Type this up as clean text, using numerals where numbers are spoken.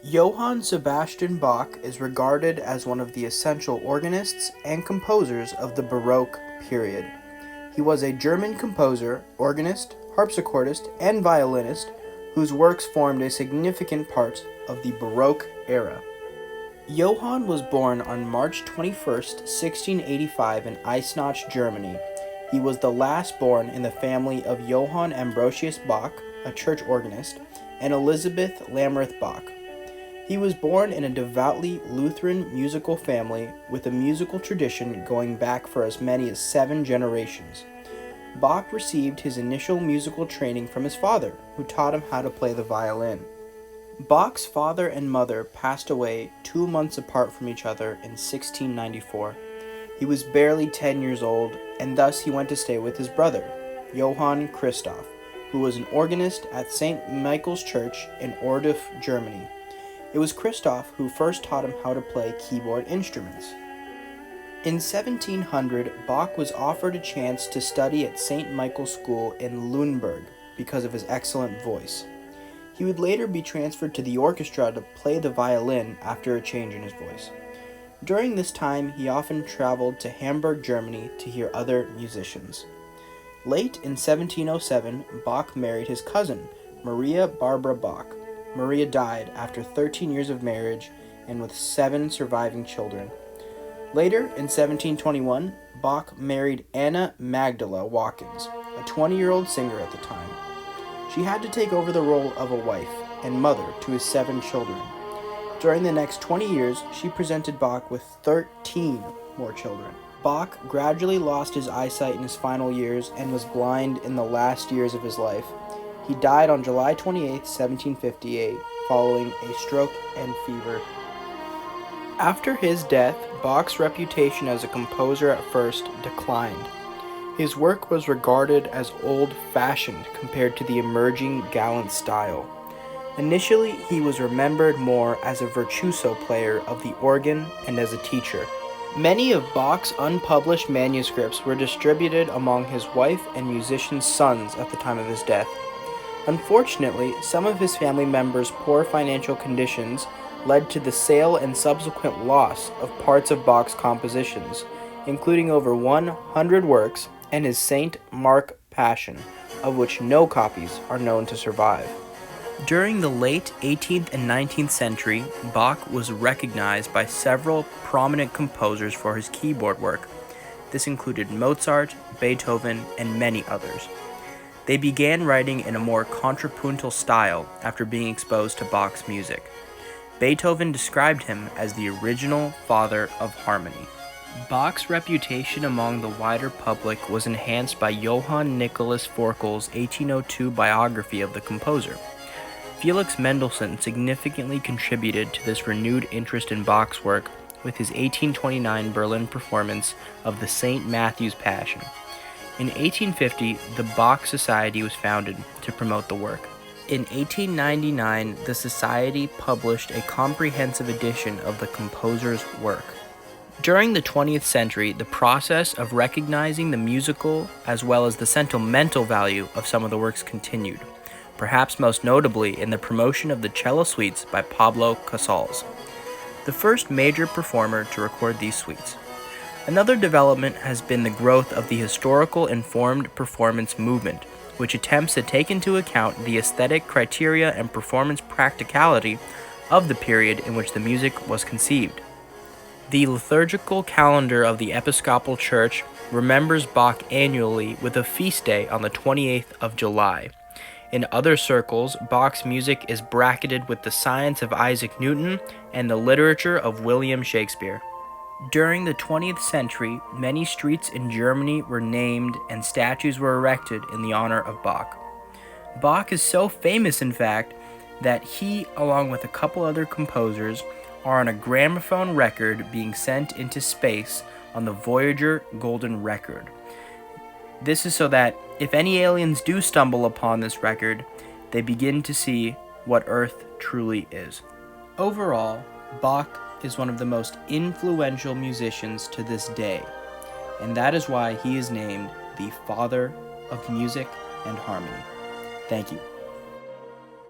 Johann Sebastian Bach is regarded as one of the essential organists and composers of the Baroque period. He was a German composer, organist, harpsichordist, and violinist whose works formed a significant part of the Baroque era. Johann was born on March 21, 1685 in Eisenach, Germany. He was the last born in the family of Johann Ambrosius Bach, a church organist, and Elizabeth Lammerth Bach. He was born in a devoutly Lutheran musical family with a musical tradition going back for as many as 7 generations. Bach received his initial musical training from his father, who taught him how to play the violin. Bach's father and mother passed away 2 months apart from each other in 1694. He was barely 10 years old, and thus he went to stay with his brother, Johann Christoph, who was an organist at St. Michael's Church in Ohrdruf, Germany. It was Christoph who first taught him how to play keyboard instruments. In 1700, Bach was offered a chance to study at St. Michael's School in Lüneburg because of his excellent voice. He would later be transferred to the orchestra to play the violin after a change in his voice. During this time, he often traveled to Hamburg, Germany to hear other musicians. Late in 1707, Bach married his cousin, Maria Barbara Bach. Maria died after 13 years of marriage and with 7 surviving children. Later, in 1721, Bach married Anna Magdala Watkins, a 20-year-old singer at the time. She had to take over the role of a wife and mother to his 7 children. During the next 20 years, she presented Bach with 13 more children. Bach gradually lost his eyesight in his final years and was blind in the last years of his life. He died on July 28, 1758, following a stroke and fever. After his death, Bach's reputation as a composer at first declined. His work was regarded as old-fashioned compared to the emerging gallant style. Initially, he was remembered more as a virtuoso player of the organ and as a teacher. Many of Bach's unpublished manuscripts were distributed among his wife and musicians' sons at the time of his death. Unfortunately, some of his family members' poor financial conditions led to the sale and subsequent loss of parts of Bach's compositions, including over 100 works and his Saint Mark Passion, of which no copies are known to survive. During the late 18th and 19th century, Bach was recognized by several prominent composers for his keyboard work. This included Mozart, Beethoven, and many others. They began writing in a more contrapuntal style after being exposed to Bach's music. Beethoven described him as the original father of harmony. Bach's reputation among the wider public was enhanced by Johann Nicholas Forkel's 1802 biography of the composer. Felix Mendelssohn significantly contributed to this renewed interest in Bach's work with his 1829 Berlin performance of the St. Matthew's Passion. In 1850, the Bach Society was founded to promote the work. In 1899, the Society published a comprehensive edition of the composer's work. During the 20th century, the process of recognizing the musical as well as the sentimental value of some of the works continued, perhaps most notably in the promotion of the cello suites by Pablo Casals, the first major performer to record these suites. Another development has been the growth of the historical informed performance movement, which attempts to take into account the aesthetic criteria and performance practicality of the period in which the music was conceived. The liturgical calendar of the Episcopal Church remembers Bach annually with a feast day on the 28th of July. In other circles, Bach's music is bracketed with the science of Isaac Newton and the literature of William Shakespeare. During the 20th century, many streets in Germany were named and statues were erected in the honor of Bach. Bach is so famous, in fact, that he, along with a couple other composers, are on a gramophone record being sent into space on the Voyager Golden Record. This is so that if any aliens do stumble upon this record, they begin to see what Earth truly is. Overall, Bach is one of the most influential musicians to this day, and that is why he is named the Father of Music and Harmony. Thank you.